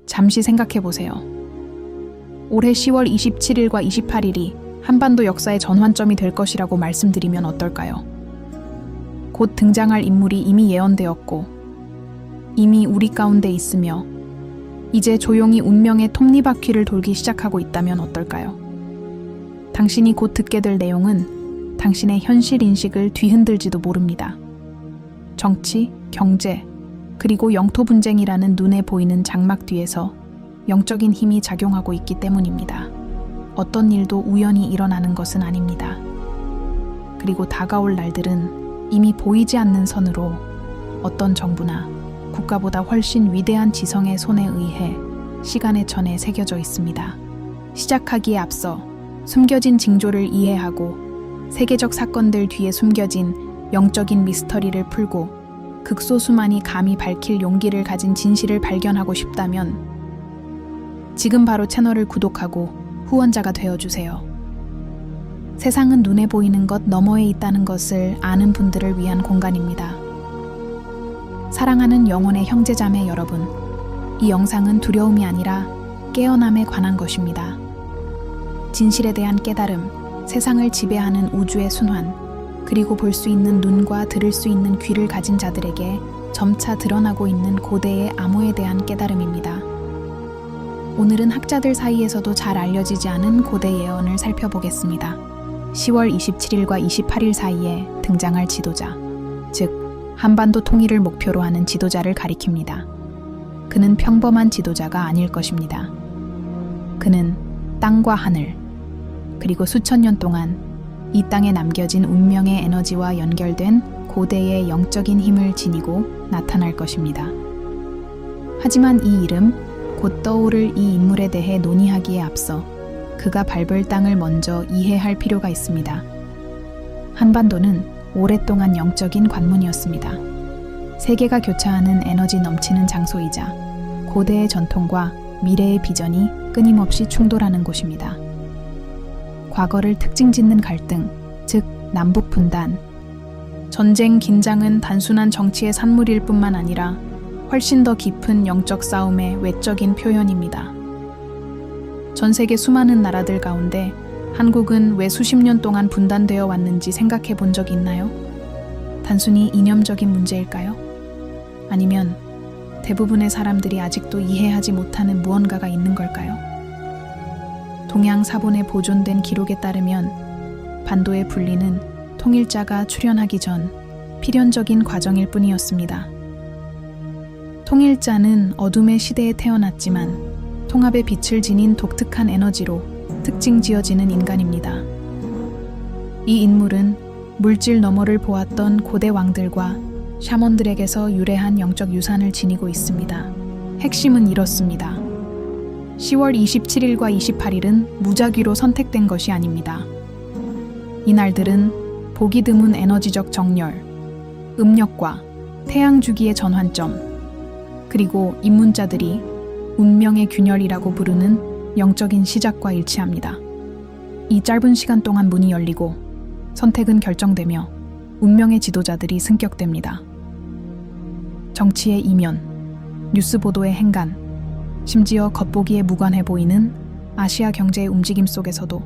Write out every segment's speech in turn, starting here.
잠시 생각해 보세요. 올해 10월 27일과 28일이 한반도 역사의 전환점이 될 것이라고 말씀드리면 어떨까요? 곧 등장할 인물이 이미 예언되었고, 이미 우리 가운데 있으며, 이제 조용히 운명의 톱니바퀴를 돌기 시작하고 있다면 어떨까요? 당신이 곧 듣게 될 내용은 당신의 현실 인식을 뒤흔들지도 모릅니다. 정치, 경제, 그리고 영토 분쟁이라는 눈에 보이는 장막 뒤에서 영적인 힘이 작용하고 있기 때문입니다. 어떤 일도 우연히 일어나는 것은 아닙니다. 그리고 다가올 날들은 이미 보이지 않는 선으로 어떤 정부나 국가보다 훨씬 위대한 지성의 손에 의해 시간의 전에 새겨져 있습니다. 시작하기에 앞서 숨겨진 징조를 이해하고 세계적 사건들 뒤에 숨겨진 영적인 미스터리를 풀고 극소수만이 감히 밝힐 용기를 가진 진실을 발견하고 싶다면 지금 바로 채널을 구독하고 후원자가 되어주세요. 세상은 눈에 보이는 것 너머에 있다는 것을 아는 분들을 위한 공간입니다. 사랑하는 영혼의 형제자매 여러분, 이 영상은 두려움이 아니라 깨어남에 관한 것입니다. 진실에 대한 깨달음, 세상을 지배하는 우주의 순환, 그리고 볼 수 있는 눈과 들을 수 있는 귀를 가진 자들에게 점차 드러나고 있는 고대의 암호에 대한 깨달음입니다. 오늘은 학자들 사이에서도 잘 알려지지 않은 고대 예언을 살펴보겠습니다. 10월 27일과 28일 사이에 등장할 지도자, 즉 한반도 통일을 목표로 하는 지도자를 가리킵니다. 그는 평범한 지도자가 아닐 것입니다. 그는 땅과 하늘, 그리고 수천 년 동안 이 땅에 남겨진 운명의 에너지와 연결된 고대의 영적인 힘을 지니고 나타날 것입니다. 하지만 이 이름, 곧 떠오를 이 인물에 대해 논의하기에 앞서 그가 밟을 땅을 먼저 이해할 필요가 있습니다. 한반도는 오랫동안 영적인 관문이었습니다. 세계가 교차하는 에너지 넘치는 장소이자 고대의 전통과 미래의 비전이 끊임없이 충돌하는 곳입니다. 과거를 특징 짓는 갈등, 즉 남북 분단, 전쟁, 긴장은 단순한 정치의 산물일 뿐만 아니라 훨씬 더 깊은 영적 싸움의 외적인 표현입니다. 전 세계 수많은 나라들 가운데 한국은 왜 수십 년 동안 분단되어 왔는지 생각해 본 적 있나요? 단순히 이념적인 문제일까요? 아니면 대부분의 사람들이 아직도 이해하지 못하는 무언가가 있는 걸까요? 동양 사본에 보존된 기록에 따르면 반도의 분리는 통일자가 출현하기 전 필연적인 과정일 뿐이었습니다. 통일자는 어둠의 시대에 태어났지만 통합의 빛을 지닌 독특한 에너지로 특징 지어지는 인간입니다. 이 인물은 물질 너머를 보았던 고대 왕들과 샤먼들에게서 유래한 영적 유산을 지니고 있습니다. 핵심은 이렇습니다. 10월 27일과 28일은 무작위로 선택된 것이 아닙니다. 이날들은 보기 드문 에너지적 정렬, 음력과 태양 주기의 전환점, 그리고 입문자들이 운명의 균열이라고 부르는 영적인 시작과 일치합니다. 이 짧은 시간 동안 문이 열리고 선택은 결정되며 운명의 지도자들이 승격됩니다. 정치의 이면, 뉴스 보도의 행간, 심지어 겉보기에 무관해 보이는 아시아 경제의 움직임 속에서도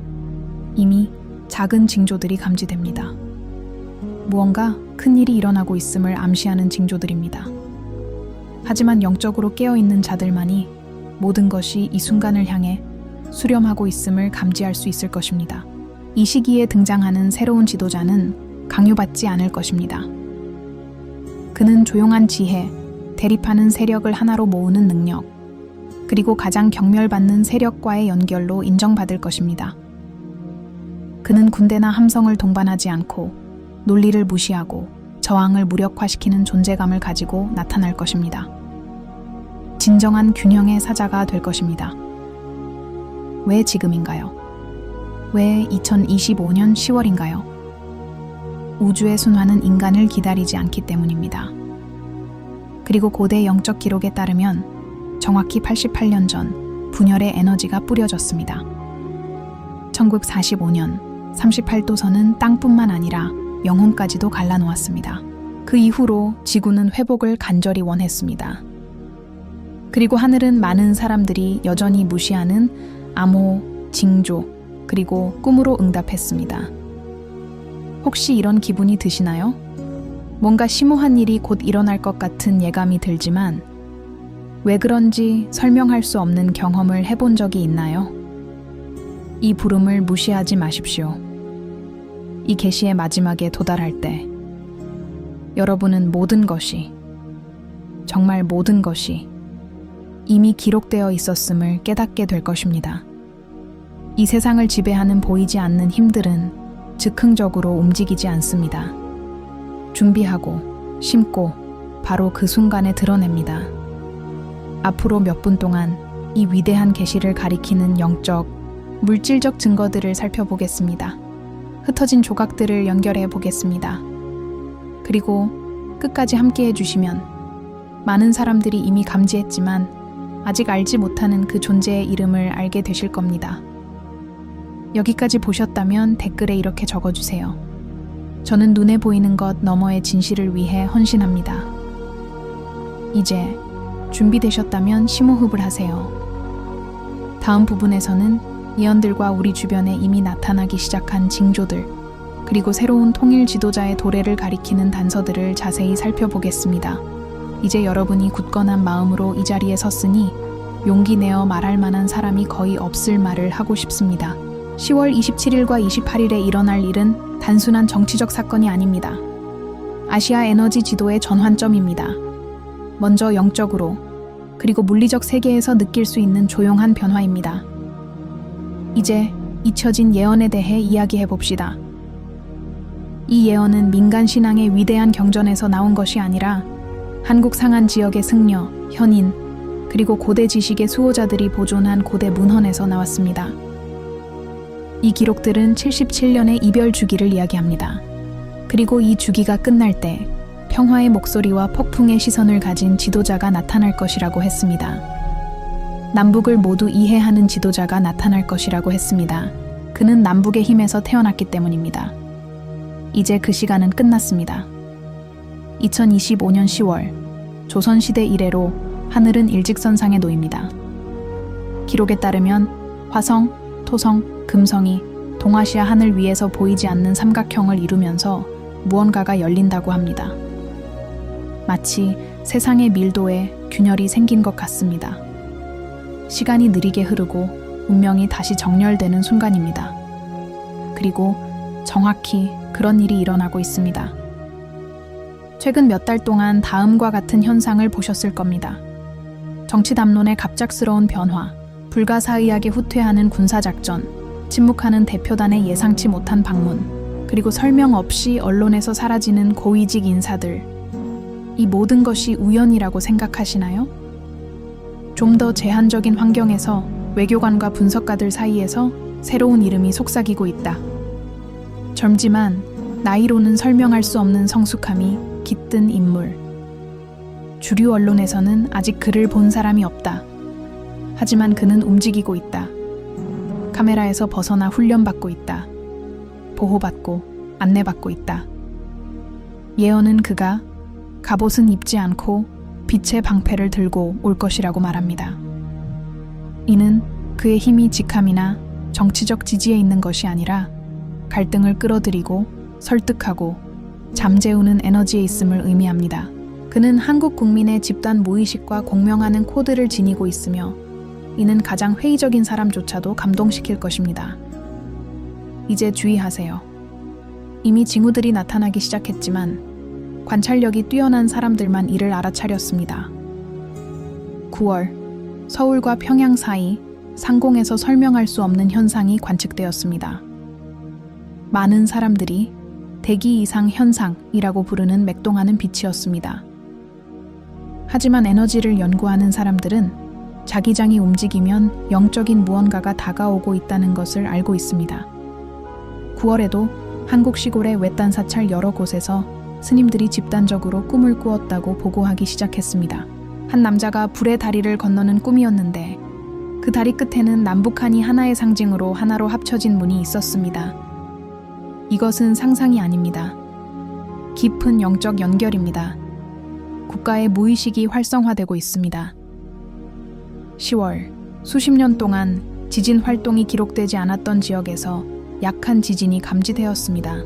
이미 작은 징조들이 감지됩니다. 무언가 큰 일이 일어나고 있음을 암시하는 징조들입니다. 하지만 영적으로 깨어있는 자들만이 모든 것이 이 순간을 향해 수렴하고 있음을 감지할 수 있을 것입니다. 이 시기에 등장하는 새로운 지도자는 강요받지 않을 것입니다. 그는 조용한 지혜, 대립하는 세력을 하나로 모으는 능력, 그리고 가장 경멸받는 세력과의 연결로 인정받을 것입니다. 그는 군대나 함성을 동반하지 않고 논리를 무시하고 저항을 무력화시키는 존재감을 가지고 나타날 것입니다. 진정한 균형의 사자가 될 것입니다. 왜 지금인가요? 왜 2025년 10월인가요? 우주의 순환은 인간을 기다리지 않기 때문입니다. 그리고 고대 영적 기록에 따르면 정확히 88년 전 분열의 에너지가 뿌려졌습니다. 1945년 38도선은 땅뿐만 아니라 영혼까지도 갈라놓았습니다. 그 이후로 지구는 회복을 간절히 원했습니다. 그리고 하늘은 많은 사람들이 여전히 무시하는 암호, 징조, 그리고 꿈으로 응답했습니다. 혹시 이런 기분이 드시나요? 뭔가 심오한 일이 곧 일어날 것 같은 예감이 들지만 왜 그런지 설명할 수 없는 경험을 해본 적이 있나요? 이 부름을 무시하지 마십시오. 이 계시의 마지막에 도달할 때 여러분은 모든 것이, 정말 모든 것이 이미 기록되어 있었음을 깨닫게 될 것입니다. 이 세상을 지배하는 보이지 않는 힘들은 즉흥적으로 움직이지 않습니다. 준비하고 심고 바로 그 순간에 드러냅니다. 앞으로 몇 분 동안 이 위대한 계시를 가리키는 영적, 물질적 증거들을 살펴보겠습니다. 흩어진 조각들을 연결해 보겠습니다. 그리고 끝까지 함께 해주시면 많은 사람들이 이미 감지했지만 아직 알지 못하는 그 존재의 이름을 알게 되실 겁니다. 여기까지 보셨다면 댓글에 이렇게 적어주세요. 저는 눈에 보이는 것 너머의 진실을 위해 헌신합니다. 이제 준비되셨다면 심호흡을 하세요. 다음 부분에서는 예언들과 우리 주변에 이미 나타나기 시작한 징조들, 그리고 새로운 통일 지도자의 도래를 가리키는 단서들을 자세히 살펴보겠습니다. 이제 여러분이 굳건한 마음으로 이 자리에 섰으니 용기 내어 말할 만한 사람이 거의 없을 말을 하고 싶습니다. 10월 27일과 28일에 일어날 일은 단순한 정치적 사건이 아닙니다. 아시아 에너지 지도의 전환점입니다. 먼저 영적으로, 그리고 물리적 세계에서 느낄 수 있는 조용한 변화입니다. 이제 잊혀진 예언에 대해 이야기해 봅시다. 이 예언은 민간 신앙의 위대한 경전에서 나온 것이 아니라 한국 상한 지역의 승려, 현인, 그리고 고대 지식의 수호자들이 보존한 고대 문헌에서 나왔습니다. 이 기록들은 77년의 이별 주기를 이야기합니다. 그리고 이 주기가 끝날 때 평화의 목소리와 폭풍의 시선을 가진 지도자가 나타날 것이라고 했습니다. 남북을 모두 이해하는 지도자가 나타날 것이라고 했습니다. 그는 남북의 힘에서 태어났기 때문입니다. 이제 그 시간은 끝났습니다. 2025년 10월, 조선시대 이래로 하늘은 일직선상에 놓입니다. 기록에 따르면 화성, 토성, 금성이 동아시아 하늘 위에서 보이지 않는 삼각형을 이루면서 무언가가 열린다고 합니다. 마치 세상의 밀도에 균열이 생긴 것 같습니다. 시간이 느리게 흐르고 운명이 다시 정렬되는 순간입니다. 그리고 정확히 그런 일이 일어나고 있습니다. 최근 몇 달 동안 다음과 같은 현상을 보셨을 겁니다. 정치 담론의 갑작스러운 변화, 불가사의하게 후퇴하는 군사작전, 침묵하는 대표단의 예상치 못한 방문, 그리고 설명 없이 언론에서 사라지는 고위직 인사들. 이 모든 것이 우연이라고 생각하시나요? 좀 더 제한적인 환경에서 외교관과 분석가들 사이에서 새로운 이름이 속삭이고 있다. 젊지만 나이로는 설명할 수 없는 성숙함이 깃든 인물. 주류 언론에서는 아직 그를 본 사람이 없다. 하지만 그는 움직이고 있다. 카메라에서 벗어나 훈련받고 있다. 보호받고 안내받고 있다. 예언은 그가 갑옷은 입지 않고 빛의 방패를 들고 올 것이라고 말합니다. 이는 그의 힘이 직함이나 정치적 지지에 있는 것이 아니라 갈등을 끌어들이고 설득하고 잠재우는 에너지에 있음을 의미합니다. 그는 한국 국민의 집단 무의식과 공명하는 코드를 지니고 있으며 이는 가장 회의적인 사람조차도 감동시킬 것입니다. 이제 주의하세요. 이미 징후들이 나타나기 시작했지만 관찰력이 뛰어난 사람들만 이를 알아차렸습니다. 9월, 서울과 평양 사이 상공에서 설명할 수 없는 현상이 관측되었습니다. 많은 사람들이 대기 이상 현상이라고 부르는 맥동하는 빛이었습니다. 하지만 에너지를 연구하는 사람들은 자기장이 움직이면 영적인 무언가가 다가오고 있다는 것을 알고 있습니다. 9월에도 한국 시골의 외딴 사찰 여러 곳에서 스님들이 집단적으로 꿈을 꾸었다고 보고하기 시작했습니다. 한 남자가 불의 다리를 건너는 꿈이었는데 그 다리 끝에는 남북한이 하나의 상징으로 하나로 합쳐진 문이 있었습니다. 이것은 상상이 아닙니다. 깊은 영적 연결입니다. 국가의 무의식이 활성화되고 있습니다. 10월, 수십 년 동안 지진 활동이 기록되지 않았던 지역에서 약한 지진이 감지되었습니다.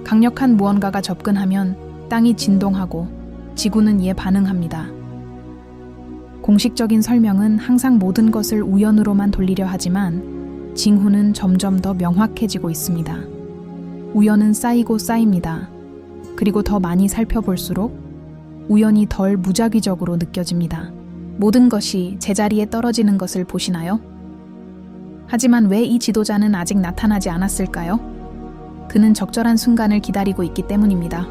강력한 무언가가 접근하면 땅이 진동하고 지구는 이에 반응합니다. 공식적인 설명은 항상 모든 것을 우연으로만 돌리려 하지만 징후는 점점 더 명확해지고 있습니다. 우연은 쌓이고 쌓입니다. 그리고 더 많이 살펴볼수록 우연이 덜 무작위적으로 느껴집니다. 모든 것이 제자리에 떨어지는 것을 보시나요? 하지만 왜 이 지도자는 아직 나타나지 않았을까요? 그는 적절한 순간을 기다리고 있기 때문입니다.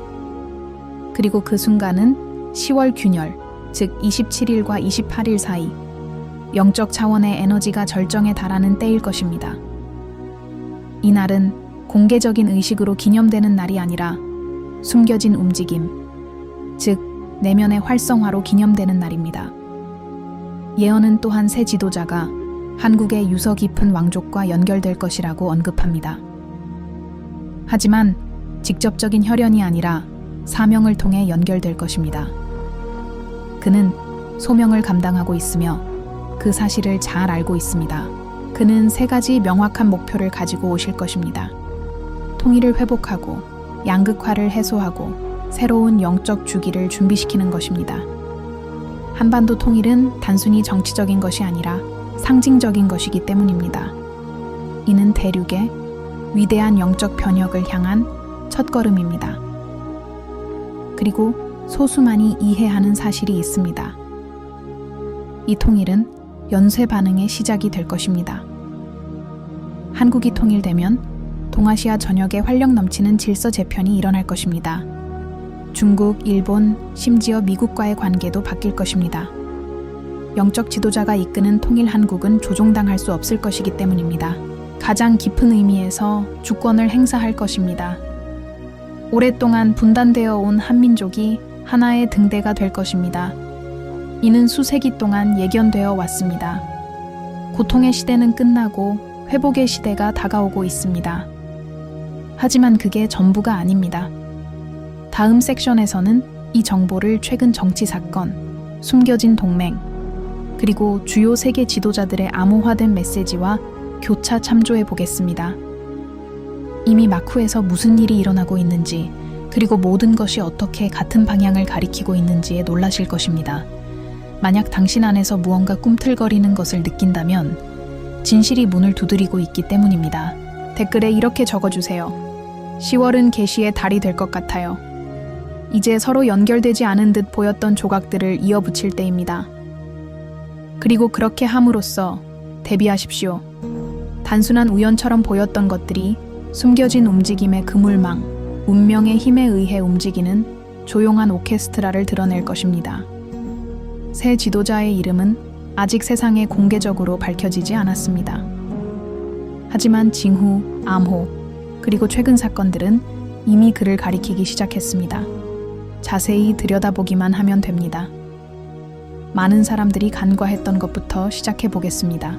그리고 그 순간은 10월 균열, 즉 27일과 28일 사이 영적 차원의 에너지가 절정에 달하는 때일 것입니다. 이날은 공개적인 의식으로 기념되는 날이 아니라 숨겨진 움직임, 즉 내면의 활성화로 기념되는 날입니다. 예언은 또한 새 지도자가 한국의 유서 깊은 왕족과 연결될 것이라고 언급합니다. 하지만 직접적인 혈연이 아니라 사명을 통해 연결될 것입니다. 그는 소명을 감당하고 있으며 그 사실을 잘 알고 있습니다. 그는 3가지 명확한 목표를 가지고 오실 것입니다. 통일을 회복하고 양극화를 해소하고 새로운 영적 주기를 준비시키는 것입니다. 한반도 통일은 단순히 정치적인 것이 아니라 상징적인 것이기 때문입니다. 이는 대륙의 위대한 영적 변혁을 향한 첫걸음입니다. 그리고 소수만이 이해하는 사실이 있습니다. 이 통일은 연쇄 반응의 시작이 될 것입니다. 한국이 통일되면 동아시아 전역에 활력 넘치는 질서 재편이 일어날 것입니다. 중국, 일본, 심지어 미국과의 관계도 바뀔 것입니다. 영적 지도자가 이끄는 통일 한국은 조종당할 수 없을 것이기 때문입니다. 가장 깊은 의미에서 주권을 행사할 것입니다. 오랫동안 분단되어 온 한민족이 하나의 등대가 될 것입니다. 이는 수세기 동안 예견되어 왔습니다. 고통의 시대는 끝나고 회복의 시대가 다가오고 있습니다. 하지만 그게 전부가 아닙니다. 다음 섹션에서는 이 정보를 최근 정치 사건, 숨겨진 동맹, 그리고 주요 세계 지도자들의 암호화된 메시지와 교차 참조해 보겠습니다. 이미 마쿠에서 무슨 일이 일어나고 있는지, 그리고 모든 것이 어떻게 같은 방향을 가리키고 있는지에 놀라실 것입니다. 만약 당신 안에서 무언가 꿈틀거리는 것을 느낀다면 진실이 문을 두드리고 있기 때문입니다. 댓글에 이렇게 적어주세요. 10월은 계시의 달이 될 것 같아요. 이제 서로 연결되지 않은 듯 보였던 조각들을 이어붙일 때입니다. 그리고 그렇게 함으로써 대비하십시오. 단순한 우연처럼 보였던 것들이 숨겨진 움직임의 그물망, 운명의 힘에 의해 움직이는 조용한 오케스트라를 드러낼 것입니다. 새 지도자의 이름은 아직 세상에 공개적으로 밝혀지지 않았습니다. 하지만 징후, 암호, 그리고 최근 사건들은 이미 그를 가리키기 시작했습니다. 자세히 들여다보기만 하면 됩니다. 많은 사람들이 간과했던 것부터 시작해 보겠습니다.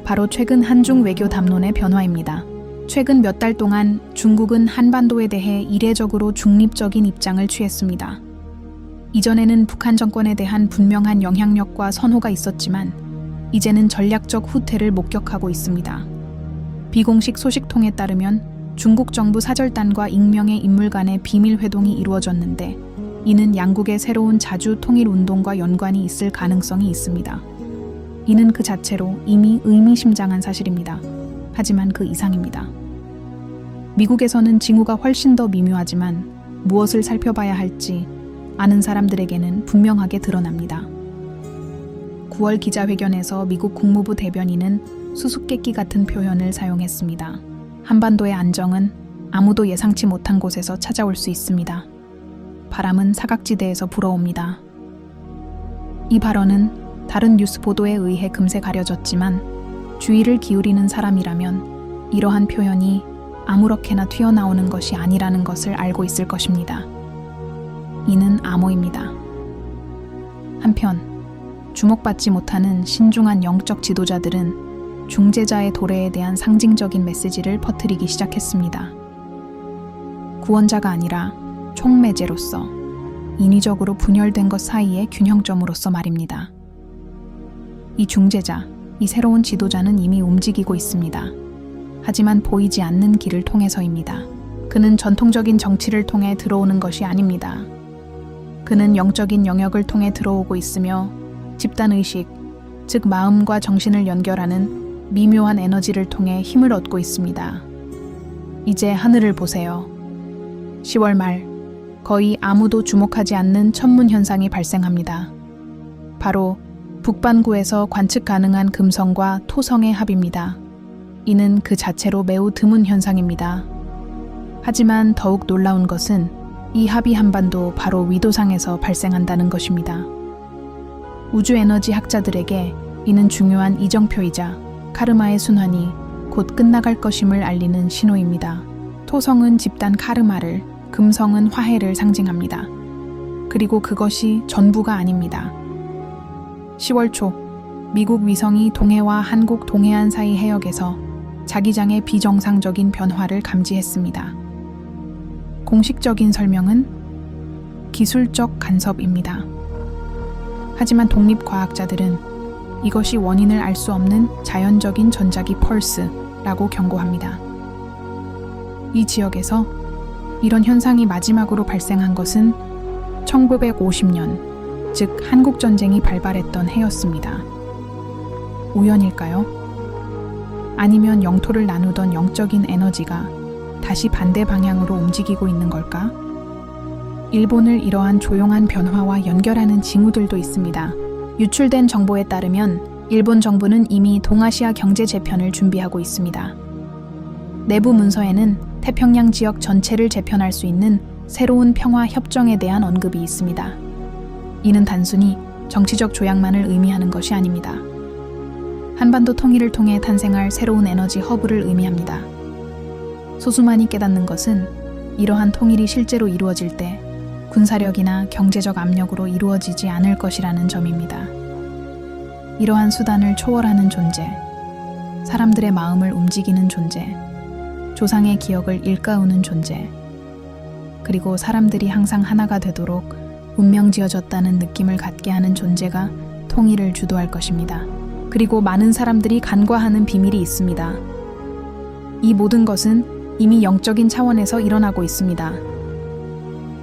바로 최근 한중 외교 담론의 변화입니다. 최근 몇 달 동안 중국은 한반도에 대해 이례적으로 중립적인 입장을 취했습니다. 이전에는 북한 정권에 대한 분명한 영향력과 선호가 있었지만 이제는 전략적 후퇴를 목격하고 있습니다. 비공식 소식통에 따르면 중국 정부 사절단과 익명의 인물 간의 비밀 회동이 이루어졌는데 이는 양국의 새로운 자주 통일 운동과 연관이 있을 가능성이 있습니다. 이는 그 자체로 이미 의미심장한 사실입니다. 하지만 그 이상입니다. 미국에서는 징후가 훨씬 더 미묘하지만 무엇을 살펴봐야 할지 아는 사람들에게는 분명하게 드러납니다. 9월 기자회견에서 미국 국무부 대변인은 수수께끼 같은 표현을 사용했습니다. 한반도의 안정은 아무도 예상치 못한 곳에서 찾아올 수 있습니다. 바람은 사각지대에서 불어옵니다. 이 발언은 다른 뉴스 보도에 의해 금세 가려졌지만 주의를 기울이는 사람이라면 이러한 표현이 아무렇게나 튀어나오는 것이 아니라는 것을 알고 있을 것입니다. 이는 암호입니다. 한편 주목받지 못하는 신중한 영적 지도자들은 중재자의 도래에 대한 상징적인 메시지를 퍼뜨리기 시작했습니다. 구원자가 아니라 총매제로서 인위적으로 분열된 것 사이의 균형점으로서 말입니다. 이 중재자, 이 새로운 지도자는 이미 움직이고 있습니다. 하지만 보이지 않는 길을 통해서입니다. 그는 전통적인 정치를 통해 들어오는 것이 아닙니다. 그는 영적인 영역을 통해 들어오고 있으며 집단의식, 즉 마음과 정신을 연결하는 미묘한 에너지를 통해 힘을 얻고 있습니다. 이제 하늘을 보세요. 10월 말, 거의 아무도 주목하지 않는 천문 현상이 발생합니다. 바로 북반구에서 관측 가능한 금성과 토성의 합입니다. 이는 그 자체로 매우 드문 현상입니다. 하지만 더욱 놀라운 것은 이 합이 한반도 바로 위도상에서 발생한다는 것입니다. 우주 에너지 학자들에게 이는 중요한 이정표이자 카르마의 순환이 곧 끝나갈 것임을 알리는 신호입니다. 토성은 집단 카르마를, 금성은 화해를 상징합니다. 그리고 그것이 전부가 아닙니다. 10월 초, 미국 위성이 동해와 한국 동해안 사이 해역에서 자기장의 비정상적인 변화를 감지했습니다. 공식적인 설명은 기술적 간섭입니다. 하지만 독립과학자들은 이것이 원인을 알 수 없는 자연적인 전자기 펄스라고 경고합니다. 이 지역에서 이런 현상이 마지막으로 발생한 것은 1950년, 즉 한국전쟁이 발발했던 해였습니다. 우연일까요? 아니면 영토를 나누던 영적인 에너지가 다시 반대 방향으로 움직이고 있는 걸까? 일본을 이러한 조용한 변화와 연결하는 징후들도 있습니다. 유출된 정보에 따르면 일본 정부는 이미 동아시아 경제 재편을 준비하고 있습니다. 내부 문서에는 태평양 지역 전체를 재편할 수 있는 새로운 평화 협정에 대한 언급이 있습니다. 이는 단순히 정치적 조약만을 의미하는 것이 아닙니다. 한반도 통일을 통해 탄생할 새로운 에너지 허브를 의미합니다. 소수만이 깨닫는 것은 이러한 통일이 실제로 이루어질 때 군사력이나 경제적 압력으로 이루어지지 않을 것이라는 점입니다. 이러한 수단을 초월하는 존재, 사람들의 마음을 움직이는 존재, 조상의 기억을 일깨우는 존재, 그리고 사람들이 항상 하나가 되도록 운명지어졌다는 느낌을 갖게 하는 존재가 통일을 주도할 것입니다. 그리고 많은 사람들이 간과하는 비밀이 있습니다. 이 모든 것은 이미 영적인 차원에서 일어나고 있습니다.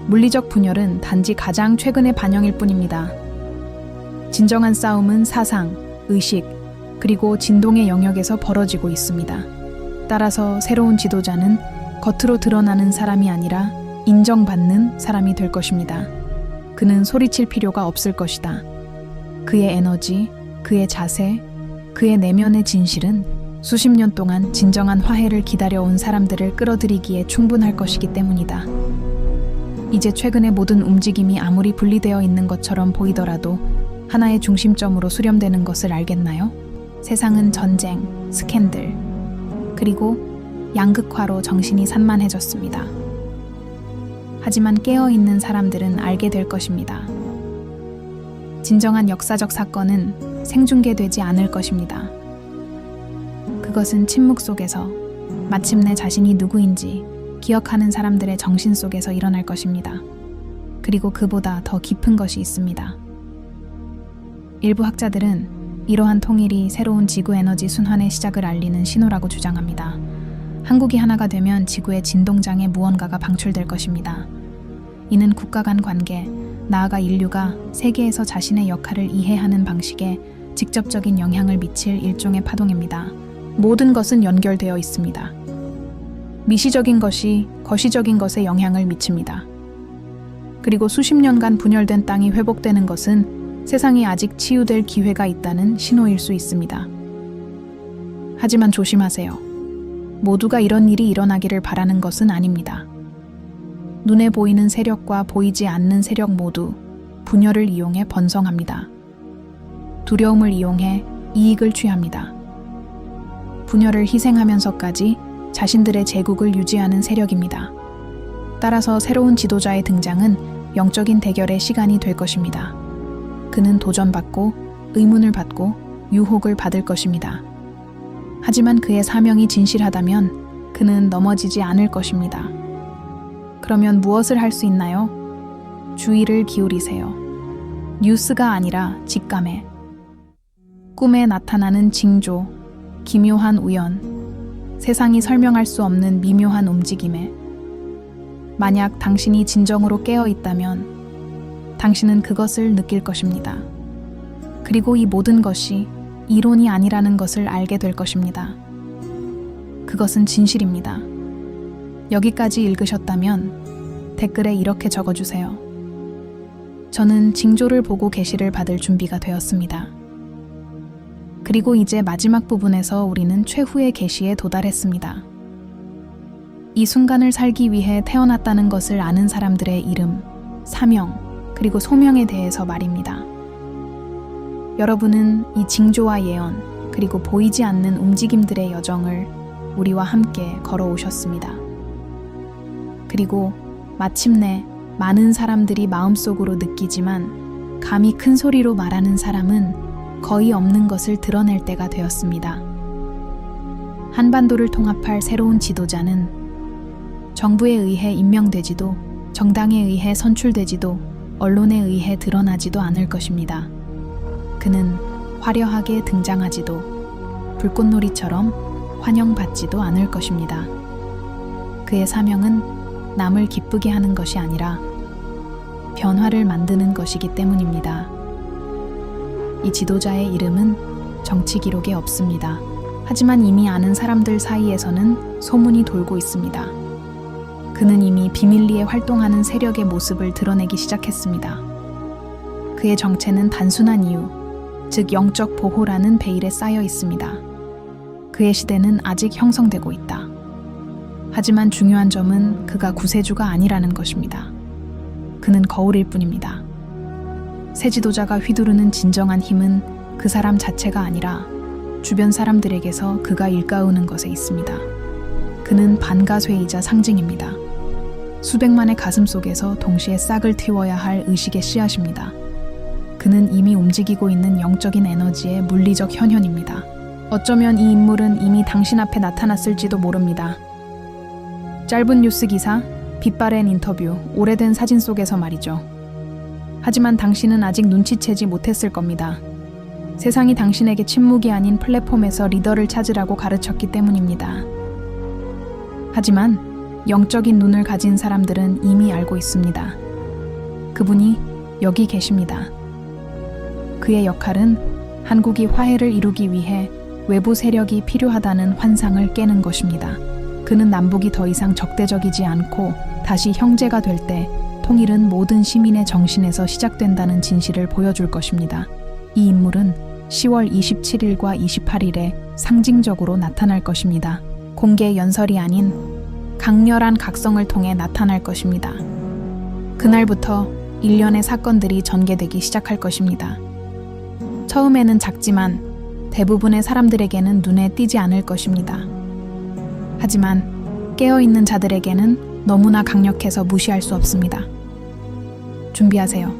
물리적 분열은 단지 가장 최근의 반영일 뿐입니다. 진정한 싸움은 사상, 의식, 그리고 진동의 영역에서 벌어지고 있습니다. 따라서 새로운 지도자는 겉으로 드러나는 사람이 아니라 인정받는 사람이 될 것입니다. 그는 소리칠 필요가 없을 것이다. 그의 에너지, 그의 자세, 그의 내면의 진실은 수십 년 동안 진정한 화해를 기다려온 사람들을 끌어들이기에 충분할 것이기 때문이다. 이제 최근의 모든 움직임이 아무리 분리되어 있는 것처럼 보이더라도 하나의 중심점으로 수렴되는 것을 알겠나요? 세상은 전쟁, 스캔들, 그리고 양극화로 정신이 산만해졌습니다. 하지만 깨어있는 사람들은 알게 될 것입니다. 진정한 역사적 사건은 생중계되지 않을 것입니다. 그것은 침묵 속에서 마침내 자신이 누구인지 기억하는 사람들의 정신 속에서 일어날 것입니다. 그리고 그보다 더 깊은 것이 있습니다. 일부 학자들은 이러한 통일이 새로운 지구 에너지 순환의 시작을 알리는 신호라고 주장합니다. 한국이 하나가 되면 지구의 진동장에 무언가가 방출될 것입니다. 이는 국가 간 관계, 나아가 인류가 세계에서 자신의 역할을 이해하는 방식에 직접적인 영향을 미칠 일종의 파동입니다. 모든 것은 연결되어 있습니다. 미시적인 것이 거시적인 것에 영향을 미칩니다. 그리고 수십 년간 분열된 땅이 회복되는 것은 세상이 아직 치유될 기회가 있다는 신호일 수 있습니다. 하지만 조심하세요. 모두가 이런 일이 일어나기를 바라는 것은 아닙니다. 눈에 보이는 세력과 보이지 않는 세력 모두 분열을 이용해 번성합니다. 두려움을 이용해 이익을 취합니다. 분열을 희생하면서까지 자신들의 제국을 유지하는 세력입니다. 따라서 새로운 지도자의 등장은 영적인 대결의 시간이 될 것입니다. 그는 도전받고 의문을 받고 유혹을 받을 것입니다. 하지만 그의 사명이 진실하다면 그는 넘어지지 않을 것입니다. 그러면 무엇을 할 수 있나요? 주의를 기울이세요. 뉴스가 아니라 직감에. 꿈에 나타나는 징조, 기묘한 우연, 세상이 설명할 수 없는 미묘한 움직임에 만약 당신이 진정으로 깨어 있다면 당신은 그것을 느낄 것입니다. 그리고 이 모든 것이 이론이 아니라는 것을 알게 될 것입니다. 그것은 진실입니다. 여기까지 읽으셨다면 댓글에 이렇게 적어주세요. 저는 징조를 보고 계시를 받을 준비가 되었습니다. 그리고 이제 마지막 부분에서 우리는 최후의 계시에 도달했습니다. 이 순간을 살기 위해 태어났다는 것을 아는 사람들의 이름, 사명, 그리고 소명에 대해서 말입니다. 여러분은 이 징조와 예언, 그리고 보이지 않는 움직임들의 여정을 우리와 함께 걸어오셨습니다. 그리고 마침내 많은 사람들이 마음속으로 느끼지만 감히 큰 소리로 말하는 사람은 거의 없는 것을 드러낼 때가 되었습니다. 한반도를 통합할 새로운 지도자는 정부에 의해 임명되지도, 정당에 의해 선출되지도, 언론에 의해 드러나지도 않을 것입니다. 그는 화려하게 등장하지도, 불꽃놀이처럼 환영받지도 않을 것입니다. 그의 사명은 남을 기쁘게 하는 것이 아니라 변화를 만드는 것이기 때문입니다. 이 지도자의 이름은 정치 기록에 없습니다. 하지만 이미 아는 사람들 사이에서는 소문이 돌고 있습니다. 그는 이미 비밀리에 활동하는 세력의 모습을 드러내기 시작했습니다. 그의 정체는 단순한 이유, 즉 영적 보호라는 베일에 쌓여 있습니다. 그의 시대는 아직 형성되고 있다. 하지만 중요한 점은 그가 구세주가 아니라는 것입니다. 그는 거울일 뿐입니다. 새 지도자가 휘두르는 진정한 힘은 그 사람 자체가 아니라 주변 사람들에게서 그가 일가우는 것에 있습니다. 그는 반가쇠이자 상징입니다. 수백만의 가슴 속에서 동시에 싹을 틔워야 할 의식의 씨앗입니다. 그는 이미 움직이고 있는 영적인 에너지의 물리적 현현입니다. 어쩌면 이 인물은 이미 당신 앞에 나타났을지도 모릅니다. 짧은 뉴스 기사, 빛바랜 인터뷰, 오래된 사진 속에서 말이죠. 하지만 당신은 아직 눈치채지 못했을 겁니다. 세상이 당신에게 침묵이 아닌 플랫폼에서 리더를 찾으라고 가르쳤기 때문입니다. 하지만 영적인 눈을 가진 사람들은 이미 알고 있습니다. 그분이 여기 계십니다. 그의 역할은 한국이 화해를 이루기 위해 외부 세력이 필요하다는 환상을 깨는 것입니다. 그는 남북이 더 이상 적대적이지 않고 다시 형제가 될 때 통일은 모든 시민의 정신에서 시작된다는 진실을 보여줄 것입니다. 이 인물은 10월 27일과 28일에 상징적으로 나타날 것입니다. 공개 연설이 아닌 강렬한 각성을 통해 나타날 것입니다. 그날부터 일련의 사건들이 전개되기 시작할 것입니다. 처음에는 작지만 대부분의 사람들에게는 눈에 띄지 않을 것입니다. 하지만 깨어있는 자들에게는 너무나 강력해서 무시할 수 없습니다. 준비하세요.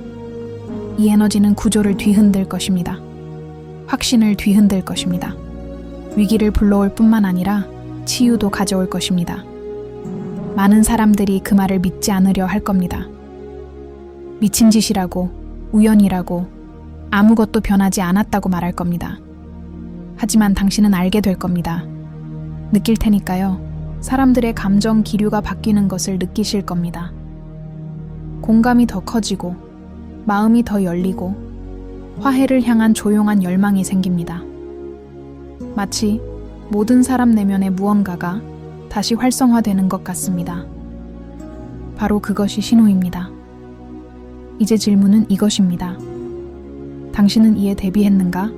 이 에너지는 구조를 뒤흔들 것입니다. 확신을 뒤흔들 것입니다. 위기를 불러올 뿐만 아니라 치유도 가져올 것입니다. 많은 사람들이 그 말을 믿지 않으려 할 겁니다. 미친 짓이라고, 우연이라고, 아무것도 변하지 않았다고 말할 겁니다. 하지만 당신은 알게 될 겁니다. 느낄 테니까요. 사람들의 감정 기류가 바뀌는 것을 느끼실 겁니다. 공감이 더 커지고, 마음이 더 열리고, 화해를 향한 조용한 열망이 생깁니다. 마치 모든 사람 내면의 무언가가 다시 활성화되는 것 같습니다. 바로 그것이 신호입니다. 이제 질문은 이것입니다. 당신은 이에 대비했는가?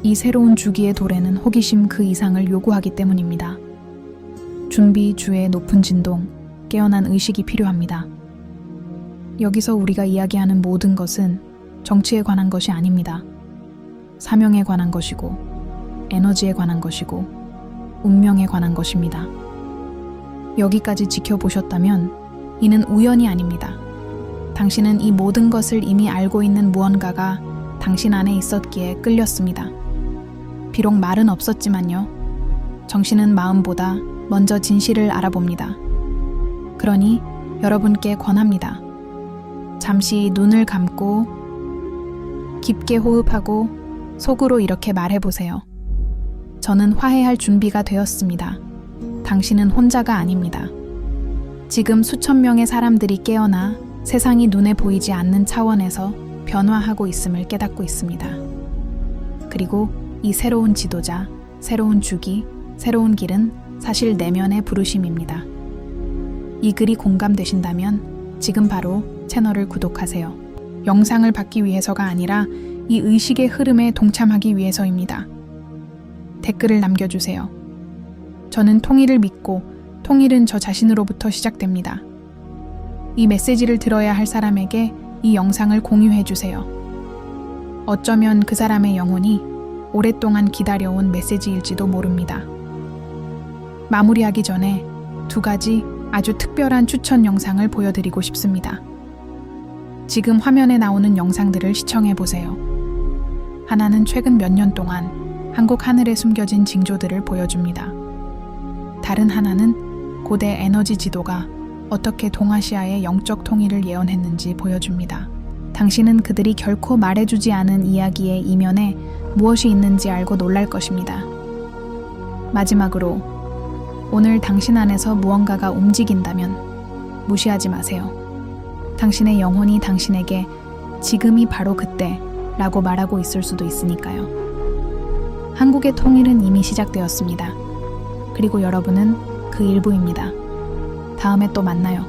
이 새로운 주기의 도래는 호기심 그 이상을 요구하기 때문입니다. 준비 주의 높은 진동, 깨어난 의식이 필요합니다. 여기서 우리가 이야기하는 모든 것은 정치에 관한 것이 아닙니다. 사명에 관한 것이고, 에너지에 관한 것이고, 운명에 관한 것입니다. 여기까지 지켜보셨다면 이는 우연이 아닙니다. 당신은 이 모든 것을 이미 알고 있는 무언가가 당신 안에 있었기에 끌렸습니다. 비록 말은 없었지만요. 정신은 마음보다 먼저 진실을 알아봅니다. 그러니 여러분께 권합니다. 잠시 눈을 감고 깊게 호흡하고 속으로 이렇게 말해보세요. 저는 화해할 준비가 되었습니다. 당신은 혼자가 아닙니다. 지금 수천 명의 사람들이 깨어나 세상이 눈에 보이지 않는 차원에서 변화하고 있음을 깨닫고 있습니다. 그리고 이 새로운 지도자, 새로운 주기, 새로운 길은 사실 내면의 부르심입니다. 이 글이 공감되신다면 지금 바로 채널을 구독하세요. 영상을 받기 위해서가 아니라 이 의식의 흐름에 동참하기 위해서입니다. 댓글을 남겨주세요. 저는 통일을 믿고 통일은 저 자신으로부터 시작됩니다. 이 메시지를 들어야 할 사람에게 이 영상을 공유해주세요. 어쩌면 그 사람의 영혼이 오랫동안 기다려온 메시지일지도 모릅니다. 마무리하기 전에 2가지 아주 특별한 추천 영상을 보여드리고 싶습니다. 지금 화면에 나오는 영상들을 시청해보세요. 하나는 최근 몇 년 동안 한국 하늘에 숨겨진 징조들을 보여줍니다. 다른 하나는 고대 에너지 지도가 어떻게 동아시아의 영적 통일을 예언했는지 보여줍니다. 당신은 그들이 결코 말해주지 않은 이야기의 이면에 무엇이 있는지 알고 놀랄 것입니다. 마지막으로 오늘 당신 안에서 무언가가 움직인다면 무시하지 마세요. 당신의 영혼이 당신에게 지금이 바로 그때 라고 말하고 있을 수도 있으니까요. 한국의 통일은 이미 시작되었습니다. 그리고 여러분은 그 일부입니다. 다음에 또 만나요.